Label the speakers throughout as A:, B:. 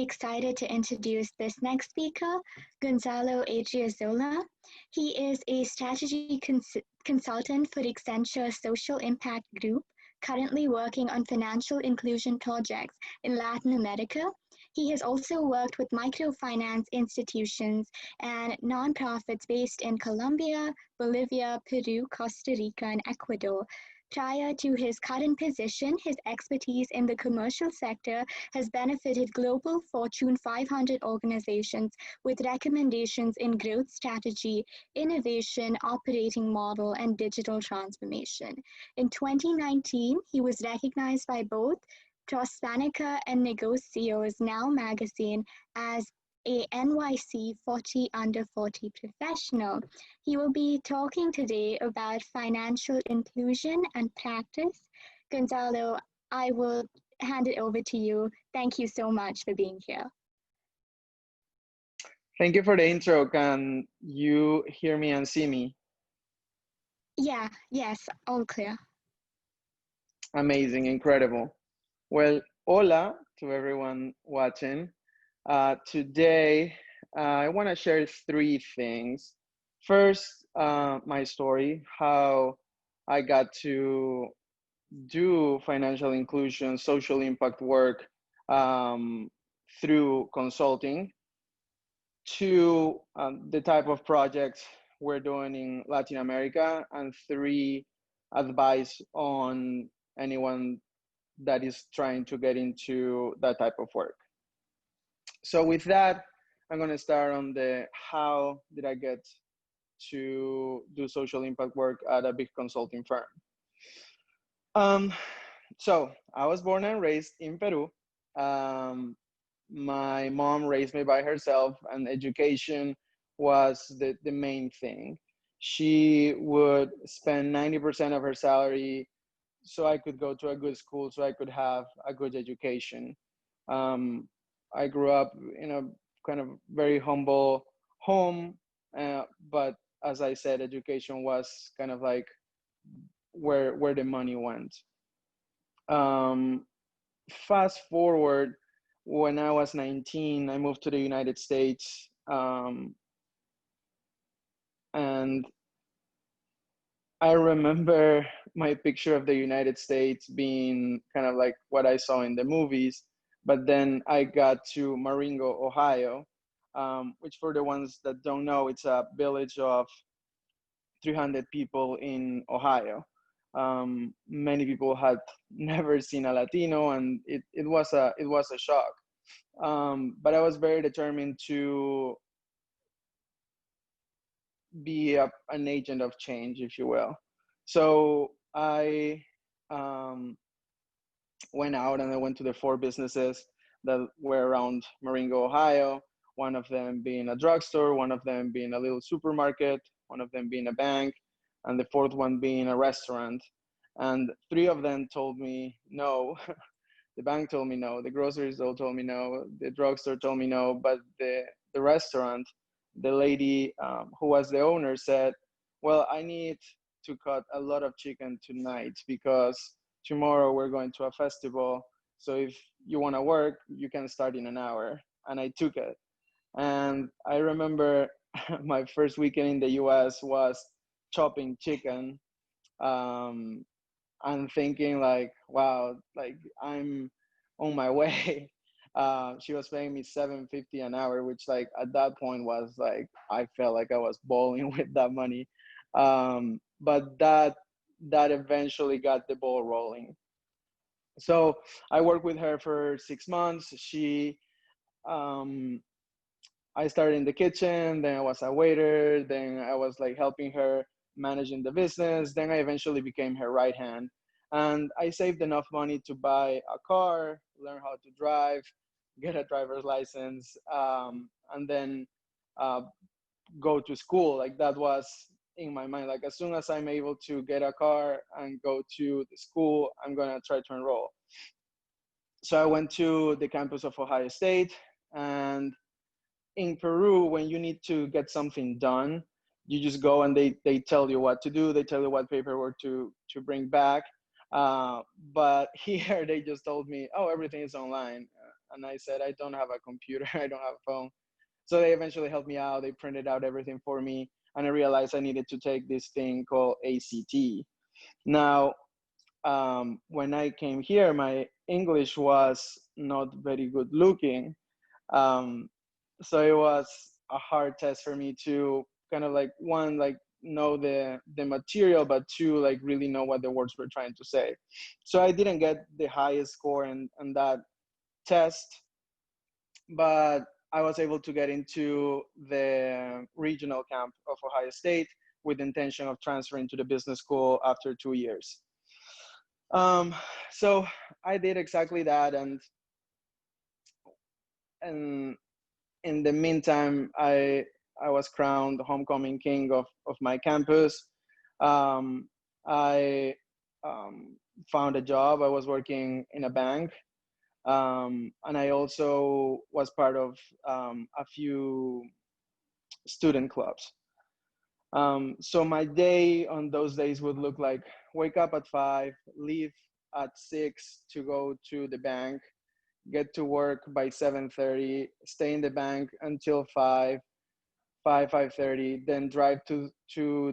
A: excited to introduce this next speaker, Gonzalo Adriazola. He is a strategy consultant for Accenture Social Impact Group, currently working on financial inclusion projects in Latin America. He has also worked with microfinance institutions and nonprofits based in Colombia, Bolivia, Peru, Costa Rica, and Ecuador. Prior to his current position, his expertise in the commercial sector has benefited global Fortune 500 organizations with recommendations in growth strategy, innovation, operating model, and digital transformation. In 2019, he was recognized by both Prospanica and Negocios Now magazine as a NYC 40 under 40 professional. He will be talking today about financial inclusion and practice. Gonzalo, I will hand it over to you. Thank you so much for being here.
B: Thank you for the intro. Can you hear me and see me?
A: Yes, all clear.
B: Amazing, incredible. Well, hola to everyone watching. Today, I want to share three things. First, my story, how I got to do financial inclusion, social impact work through consulting. Two, the type of projects we're doing in Latin America. And three, advice on anyone that is trying to get into that type of work. So with that, I'm going to start on the how did I get to do social impact work at a big consulting firm. So I was born and raised in Peru. My mom raised me by herself, and education was the main thing. She would spend 90% of her salary so I could go to a good school, so I could have a good education. I grew up in a kind of very humble home, but as I said, education was kind of like where the money went. Fast forward, when I was 19, I moved to the United States, and I remember my picture of the United States being kind of like what I saw in the movies. But then I got to Marengo, Ohio, which for the ones that don't know, it's a village of 300 people in Ohio. Many people had never seen a Latino, and it was a shock. But I was very determined to be an agent of change, if you will. So I went out and I went to the 4 businesses that were around Marengo, Ohio, one of them being a drugstore, one of them being a little supermarket, one of them being a bank, and the 4th one being a restaurant. And 3 of them told me no. The bank told me no, the grocery store told me no, the drugstore told me no, but the restaurant, the lady who was the owner said, well, I need to cut a lot of chicken tonight because tomorrow we're going to a festival. So if you want to work, you can start in an hour. And I took it. And I remember my first weekend in the US was chopping chicken. I'm thinking like, wow, like I'm on my way. She was paying me $7.50 an hour, which like at that point was like, I felt like I was balling with that money. But that eventually got the ball rolling. So I worked with her for 6 months. I started in the kitchen, then I was a waiter, then I was like helping her managing the business. Then I eventually became her right hand. And I saved enough money to buy a car, learn how to drive, get a driver's license, and then go to school. Like that was in my mind. Like as soon as I'm able to get a car and go to the school, I'm gonna try to enroll. So I went to the campus of Ohio State, and in Peru, when you need to get something done, you just go and they tell you what to do. They tell you what paperwork to bring back. But here they just told me, oh, everything is online. And I said, I don't have a computer, I don't have a phone. So they eventually helped me out. They printed out everything for me. And I realized I needed to take this thing called ACT. Now, when I came here, my English was not very good looking. Um, so it was a hard test for me to kind of like, one, like know the material, but two, like really know what the words were trying to say. So I didn't get the highest score in that test, but I was able to get into the regional camp of Ohio State with the intention of transferring to the business school after 2 years. Um, so I did exactly that, and in the meantime, I was crowned homecoming king of my campus. Um, I found a job. I was working in a bank, and I also was part of a few student clubs. So my day on those days would look like wake up at 5, leave at 6 to go to the bank, get to work by 7:30, stay in the bank until 5:30, then drive to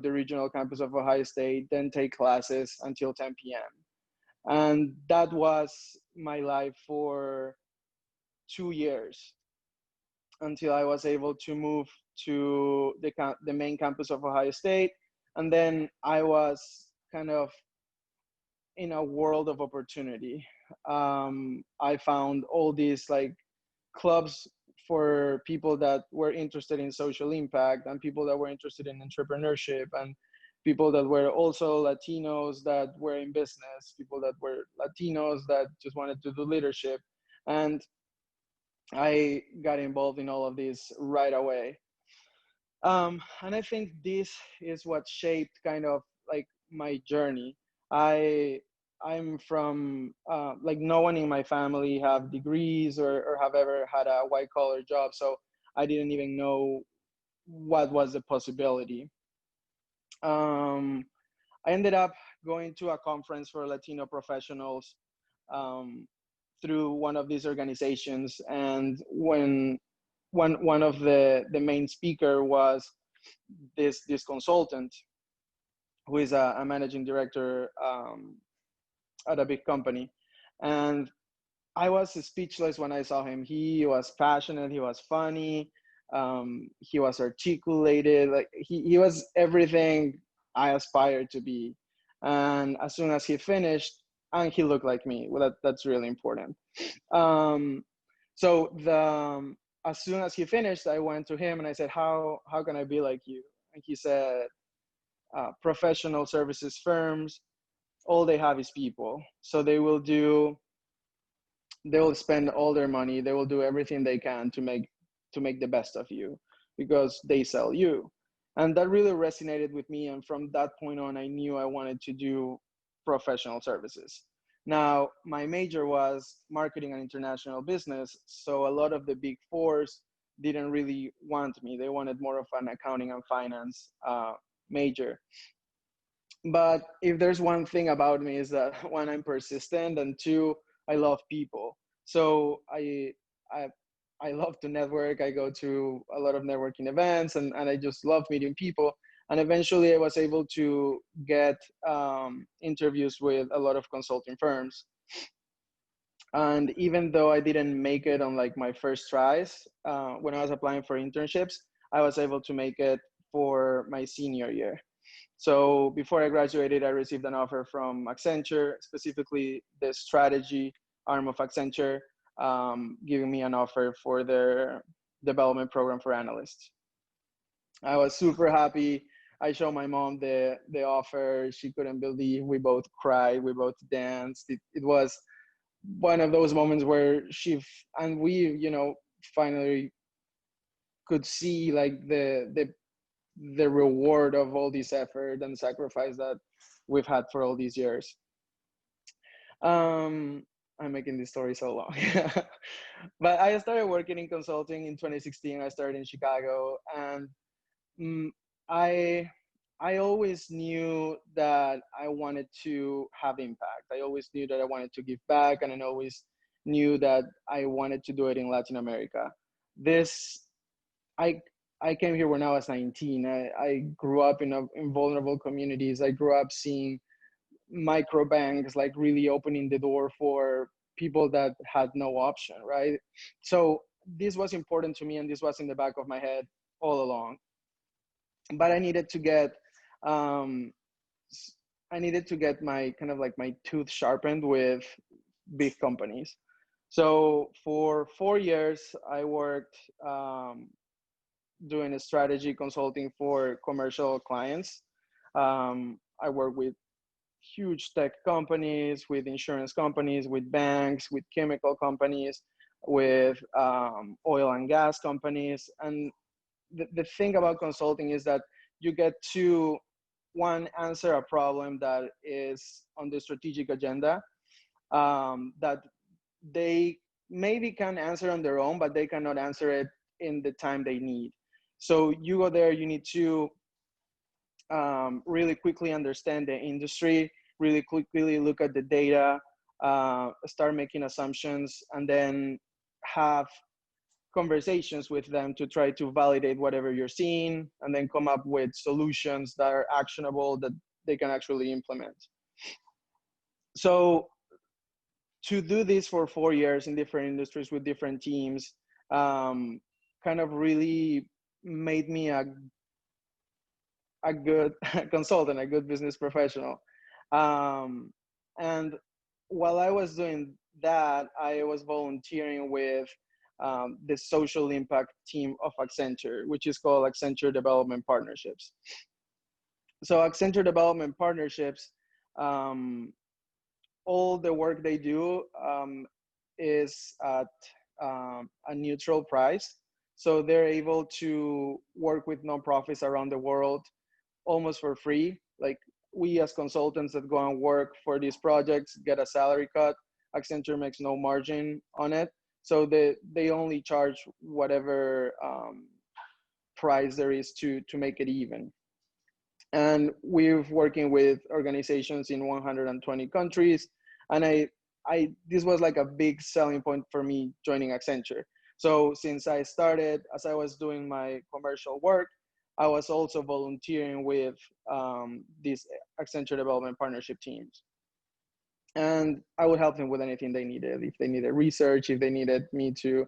B: the regional campus of Ohio State, then take classes until 10 p.m. And that was my life for 2 years until I was able to move to the main campus of Ohio State. And then I was kind of in a world of opportunity. I found all these like clubs for people that were interested in social impact and people that were interested in entrepreneurship and people that were also Latinos that were in business, people that were Latinos that just wanted to do leadership. And I got involved in all of this right away. And I think this is what shaped kind of like my journey. I I'm from like no one in my family have degrees or have ever had a white collar job, so I didn't even know what was the possibility. Um, I ended up going to a conference for Latino professionals um, through one of these organizations, and when one of the main speaker was this consultant who is a managing director at a big company, and I was speechless when I saw him. He was passionate, he was funny, he was articulated, like he was everything I aspired to be. And as soon as he finished, and he looked like me, well, that's really important. um, so as soon as he finished, I went to him and I said, how can I be like you? And he said, professional services firms, all they have is people. So they will spend all their money, they will do everything they can to make the best of you because they sell you. And that really resonated with me, and from that point on I knew I wanted to do professional services. Now my major was marketing and international business, so a lot of the big fours didn't really want me. They wanted more of an accounting and finance major. But if there's one thing about me is that one, I'm persistent, and two, I love people. So I I love to network. I go to a lot of networking events, and I just love meeting people. And eventually I was able to get interviews with a lot of consulting firms. And even though I didn't make it on like my first tries, when I was applying for internships, I was able to make it for my senior year. So before I graduated, I received an offer from Accenture, specifically the strategy arm of Accenture, giving me an offer for their development program for analysts. I was super happy. I showed my mom the offer. She couldn't believe. We both cried. We both danced. It was one of those moments where and we, finally could see like the reward of all this effort and sacrifice that we've had for all these years. Um, I'm making this story so long. But I started working in consulting in 2016. I started in Chicago, and mm, I I always knew that I wanted to have impact. I always knew that I wanted to give back, and I always knew that I wanted to do it in Latin America. This, I, I came here when I was 19. I grew up in vulnerable communities. I grew up seeing micro banks like really opening the door for people that had no option, right? So this was important to me, and this was in the back of my head all along. But um, I needed to get my kind of like my tooth sharpened with big companies. So for 4 years, I worked doing a strategy consulting for commercial clients. I work with huge tech companies, with insurance companies, with banks, with chemical companies, with oil and gas companies. And the thing about consulting is that you get to, one, answer a problem that is on the strategic agenda, that they maybe can answer on their own, but they cannot answer it in the time they need. So you go there, you need to really quickly understand the industry, really quickly look at the data, start making assumptions, and then have conversations with them to try to validate whatever you're seeing, and then come up with solutions that are actionable that they can actually implement. So to do this for 4 years in different industries with different teams, kind of really made me a good consultant, a good business professional. Um, and while I was doing that, I was volunteering with the social impact team of Accenture, which is called Accenture Development Partnerships. So Accenture Development Partnerships, all the work they do is at a neutral price. So they're able to work with nonprofits around the world almost for free. Like, we as consultants that go and work for these projects get a salary cut. Accenture makes no margin on it. So they only charge whatever price there is to make it even. And we're working with organizations in 120 countries. And this was like a big selling point for me joining Accenture. So since I started, as I was doing my commercial work, I was also volunteering with these Accenture Development Partnership teams. And I would help them with anything they needed. If they needed research, if they needed me to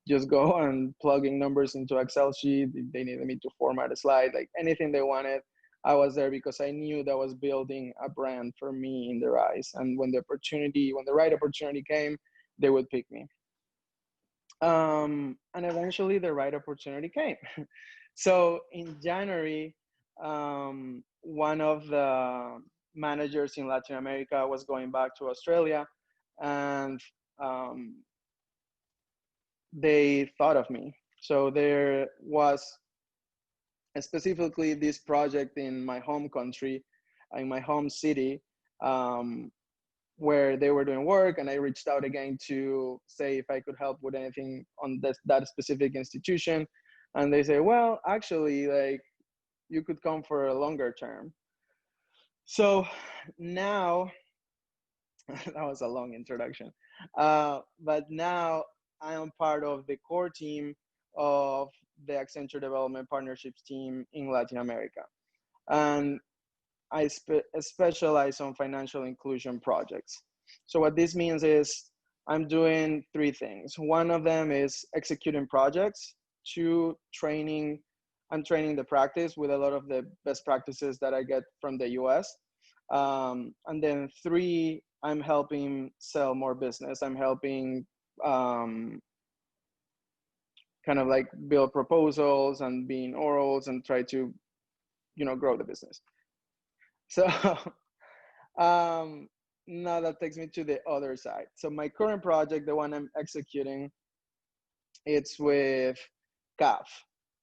B: just go and plugging numbers into Excel sheet, if they needed me to format a slide, like anything they wanted, I was there because I knew that was building a brand for me in their eyes. And when the right opportunity came, they would pick me. And eventually the right opportunity came. So in January, one of the managers in Latin America was going back to Australia, and they thought of me. So there was specifically this project in my home country, in my home city, where they were doing work, and I reached out again to say if I could help with anything on that specific institution. And they say, well, actually, like, you could come for a longer term. So now, that was a long introduction. But now I am part of the core team of the Accenture Development Partnerships team in Latin America. And I specialize on financial inclusion projects. So what this means is I'm doing three things. One of them is executing projects. Two, I'm training the practice with a lot of the best practices that I get from the US. And then three, I'm helping sell more business. I'm helping kind of like build proposals and be in orals and try to, grow the business. So now that takes me to the other side. So my current project, the one I'm executing, it's with CAF.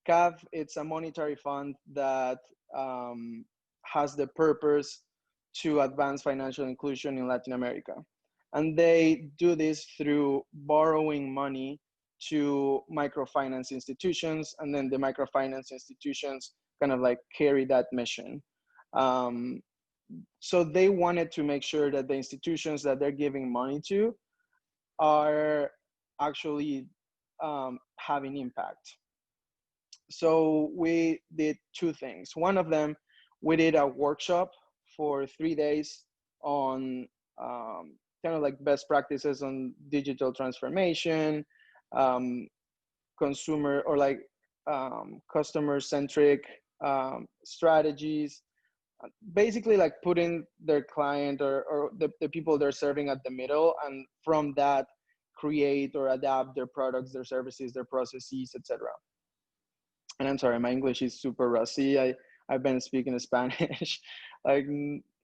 B: CAF, it's a monetary fund that has the purpose to advance financial inclusion in Latin America. And they do this through borrowing money to microfinance institutions, and then the microfinance institutions kind of like carry that mission. So they wanted to make sure that the institutions that they're giving money to are actually having impact. So we did two things. One of them, we did a workshop for 3 days on kind of like best practices on digital transformation, um, consumer or like customer centric strategies, basically like putting their client or the people they're serving at the middle, and from that create or adapt their products, their services, their processes, etc. And I'm sorry, my English is super rusty. I've been speaking Spanish like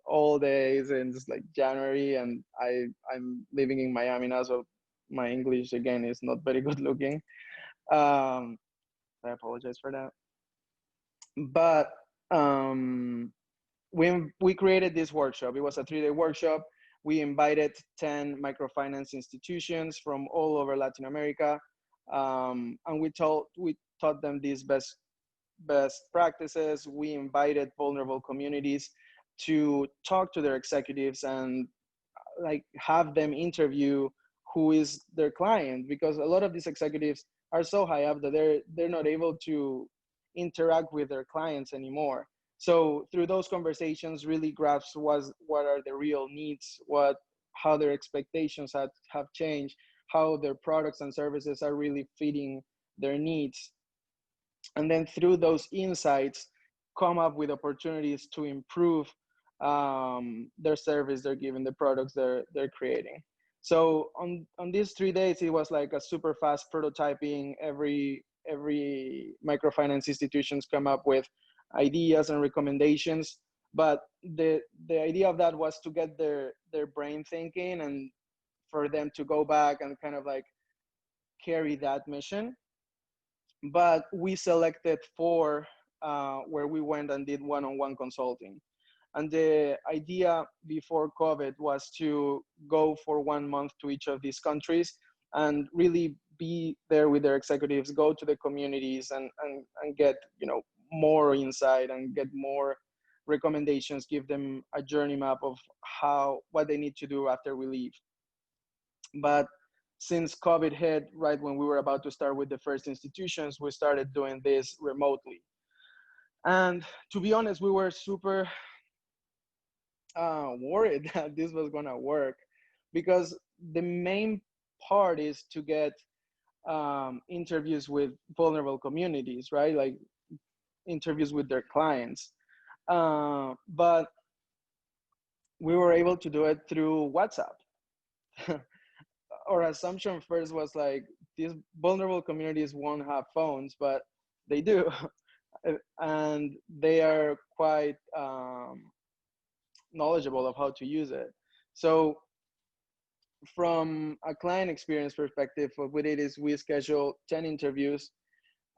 B: all day since like January, and I'm living in Miami now, so my English again is not very good looking. um I apologize for that. But um we created this workshop. It was a 3-day workshop. We invited 10 microfinance institutions from all over Latin America, and we taught them these best practices. We invited vulnerable communities to talk to their executives and like have them interview who is their client, because a lot of these executives are so high up that they're not able to interact with their clients anymore. So through those conversations really grasp what are the real needs, what how their expectations have changed, how their products and services are really fitting their needs, and then through those insights come up with opportunities to improve their service they're giving, the products they're creating. So on these 3 days, it was like a super fast prototyping. Every microfinance institutions come up with ideas and recommendations, but the idea of that was to get their brain thinking and for them to go back and kind of like carry that mission. But we selected four where we went and did one-on-one consulting. And the idea before COVID was to go for 1 month to each of these countries and really be there with their executives, go to the communities and get, more insight and get more recommendations, give them a journey map of what they need to do after we leave. But since COVID hit, right when we were about to start with the first institutions, we started doing this remotely. And to be honest, we were super worried that this was gonna work, because the main part is to get interviews with vulnerable communities, right? Like interviews with their clients. But we were able to do it through WhatsApp. Our assumption first was like these vulnerable communities won't have phones, but they do. And they are quite knowledgeable of how to use it. So from a client experience perspective, what we did is we scheduled 10 interviews,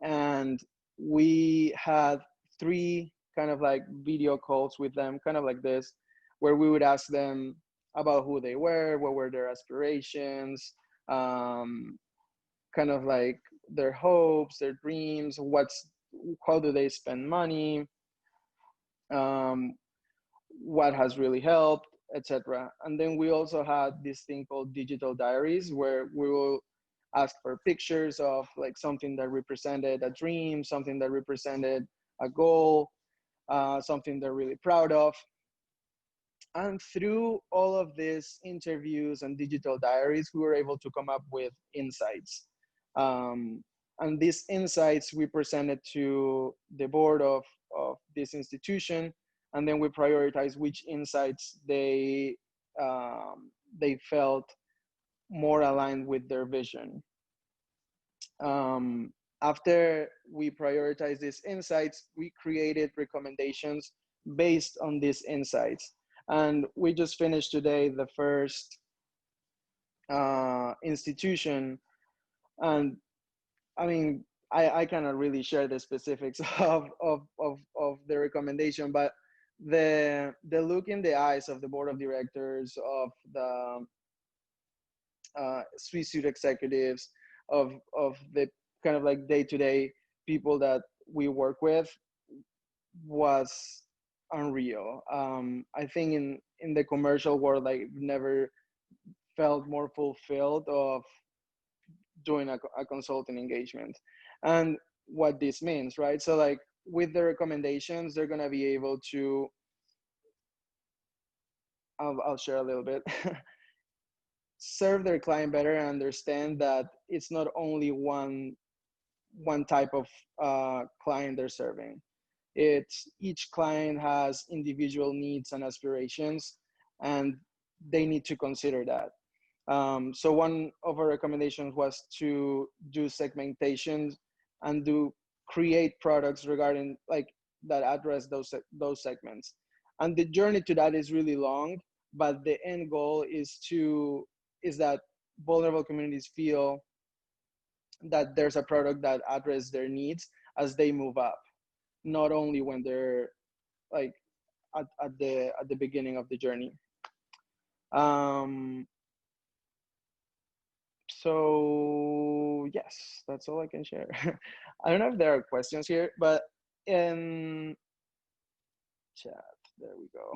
B: and we had 3 kind of like video calls with them, kind of like this, where we would ask them about who they were, what were their aspirations, kind of like their hopes, their dreams, how do they spend money, um, what has really helped, etc. And then we also had this thing called digital diaries, where we will ask for pictures of like something that represented a dream, something that represented a goal, something they're really proud of. And through all of these interviews and digital diaries, we were able to come up with insights. And these insights we presented to the board of this institution, and then we prioritize which insights they felt more aligned with their vision. Um, After we prioritize these insights, we created recommendations based on these insights. And we just finished today the first institution. And I mean, I cannot really share the specifics of the recommendation, but the look in the eyes of the board of directors, of the C-suite executives, of the kind of like day-to-day people that we work with was unreal. I think in the commercial world, I've never felt more fulfilled of doing a consulting engagement. And what this means, right? So like with the recommendations, they're gonna be able to, I'll share a little bit, serve their client better and understand that it's not only one type of client they're serving. It's each client has individual needs and aspirations, and they need to consider that. So one of our recommendations was to do segmentations and do create products regarding like that address those segments. And the journey to that is really long, but the end goal is that vulnerable communities feel that there's a product that addresses their needs as they move up, not only when they're like at the beginning of the journey. Um, so yes, that's all I can share. I don't know if there are questions here, but in chat, there we go.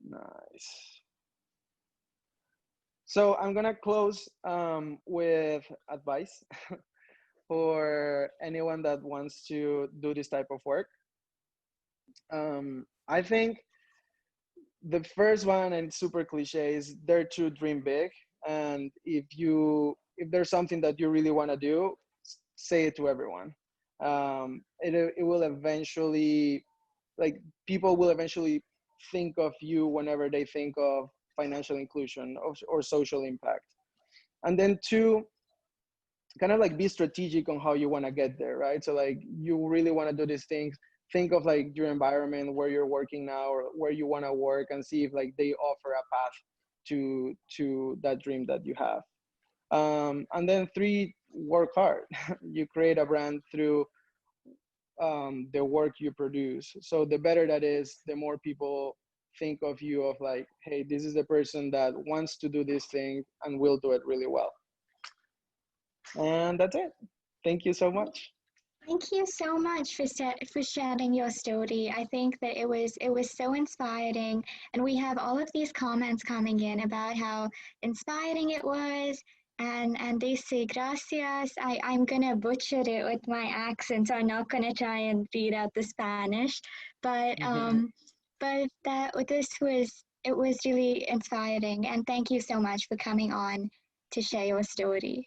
B: Nice. So I'm gonna close with advice for anyone that wants to do this type of work. I think the first one, and super cliche, is dare to dream big. And if there's something that you really want to do, say it to everyone. It will eventually, like, people will eventually think of you whenever they think of financial inclusion or social impact. And then two, kind of like be strategic on how you want to get there, right? So like you really want to do these things, think of like your environment where you're working now or where you want to work, and see if like they offer a path to that dream that you have. And then three, work hard. You create a brand through the work you produce. So the better that is, the more people think of you of like, hey, this is the person that wants to do this thing and will do it really well. And that's it. Thank you so much.
A: Thank you so much for sharing your story. I think that it was so inspiring, and we have all of these comments coming in about how inspiring it was. And they say gracias. I'm gonna butcher it with my accent, so I'm not gonna try and read out the Spanish. But that this was it was really inspiring, and thank you so much for coming on to share your story.